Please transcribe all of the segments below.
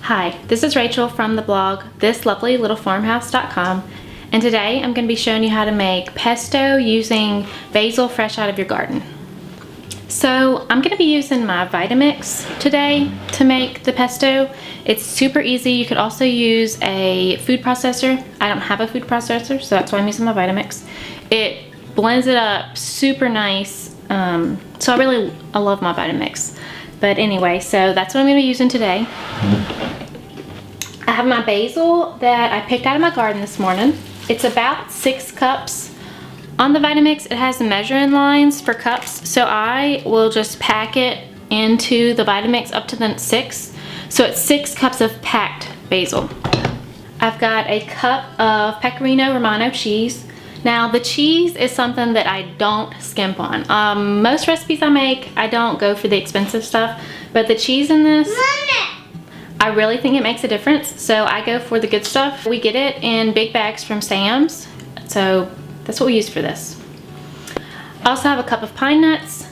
Hi, this is Rachel from the blog thislovelyllittlefarmhouse.com, and today I'm going to be showing you how to make pesto using basil fresh out of your garden. So I'm going to be using my Vitamix today to make the pesto. It's super easy. You could also use a food processor. I don't have a food processor, so that's why I'm using my Vitamix. It blends it up super nice. So I love my Vitamix. But anyway, so that's what I'm going to be using today. I have my basil that I picked out of my garden this morning. It's about 6 cups. On the Vitamix, it has the measuring lines for cups, so I will just pack it into the Vitamix up to the 6. So it's 6 cups of packed basil. I've got a cup of Pecorino Romano cheese. Now the cheese is something that I don't skimp on. Most recipes I make, I don't go for the expensive stuff, but the cheese in this, I really think it makes a difference, so I go for the good stuff. We get it in big bags from Sam's, so that's what we use for this. I also have a cup of pine nuts,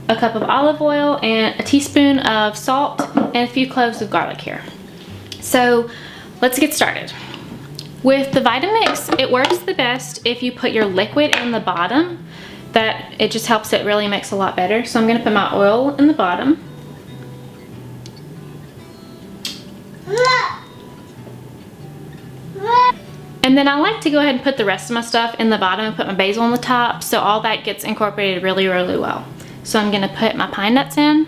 a cup of olive oil, and a teaspoon of salt, and a few cloves of garlic here. So let's get started. With the Vitamix, it works the best if you put your liquid in the bottom. That it just helps it really mix a lot better. So I'm gonna put my oil in the bottom. And then I like to go ahead and put the rest of my stuff in the bottom and put my basil on the top, so all that gets incorporated really, really well. So I'm gonna put my pine nuts in,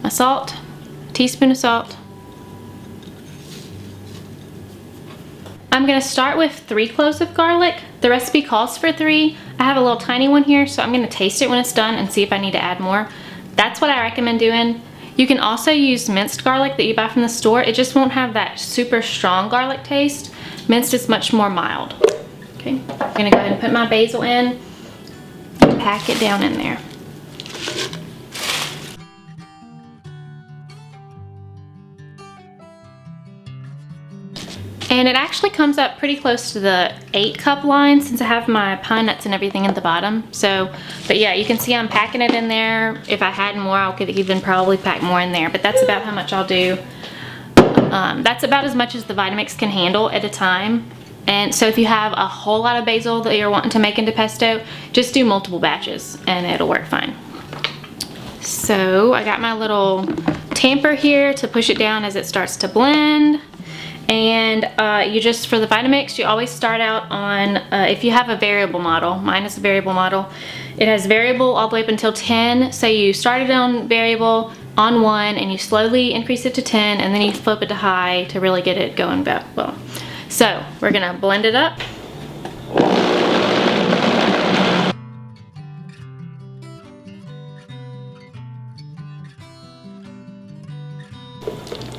my salt, a teaspoon of salt. I'm gonna start with 3 cloves of garlic. The recipe calls for 3. I have a little tiny one here, so I'm gonna taste it when it's done and see if I need to add more. That's what I recommend doing. You can also use minced garlic that you buy from the store. It just won't have that super strong garlic taste. Minced is much more mild. Okay, I'm gonna go ahead and put my basil in and pack it down in there. And it actually comes up pretty close to the 8 cup line since I have my pine nuts and everything at the bottom. So, but yeah, you can see I'm packing it in there. If I had more, I could even probably pack more in there, but that's about how much I'll do. That's about as much as the Vitamix can handle at a time. And so if you have a whole lot of basil that you're wanting to make into pesto, just do multiple batches and it'll work fine. So I got my little tamper here to push it down as it starts to blend. And you just, for the Vitamix, you always start out on, if you have a variable model, mine is a variable model, it has variable all the way up until 10. So you started on variable on 1 and you slowly increase it to 10 and then you flip it to high to really get it going well. So we're gonna blend it up.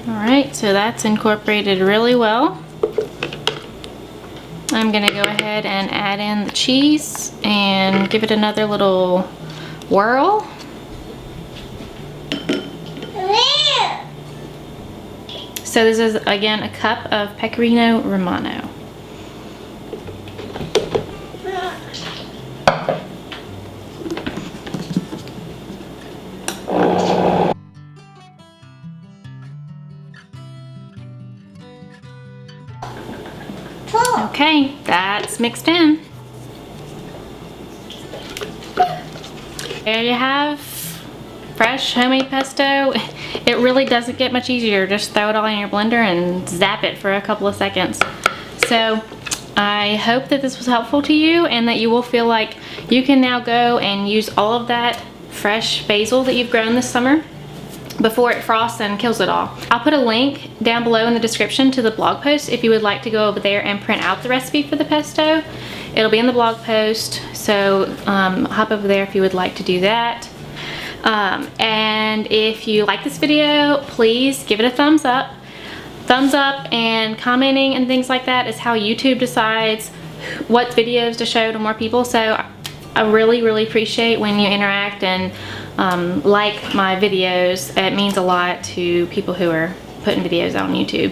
Alright, so that's incorporated really well. I'm gonna go ahead and add in the cheese and give it another little whirl. So this is again a cup of Pecorino Romano. Okay, that's mixed in. There you have fresh homemade pesto. It really doesn't get much easier. Just throw it all in your blender and zap it for a couple of seconds. So I hope that this was helpful to you and that you will feel like you can now go and use all of that fresh basil that you've grown this summer before it frosts and kills it all. I'll put a link down below in the description to the blog post if you would like to go over there and print out the recipe for the pesto. It'll be in the blog post, so hop over there if you would like to do that. And if you like this video, please give it a thumbs up. Thumbs up and commenting and things like that is how YouTube decides what videos to show to more people. So I really, really appreciate when you interact and like my videos. It means a lot to people who are putting videos on YouTube.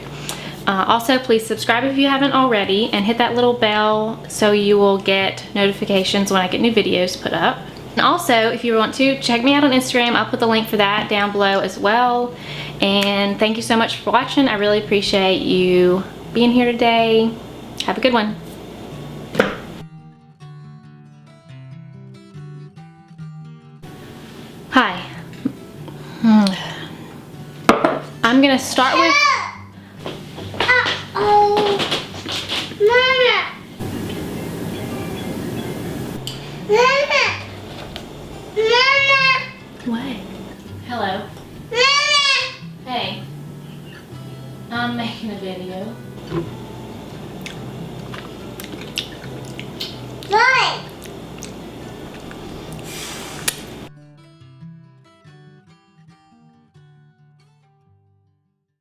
Also, please subscribe if you haven't already and hit that little bell so you will get notifications when I get new videos put up. And also, if you want to, check me out on Instagram. I'll put the link for that down below as well. And thank you so much for watching. I really appreciate you being here today. Have a good one. Hi. I'm gonna start with... Uh-oh. Mama. Mama. Mama. What? Hello. Mama. Hey. I'm making a video.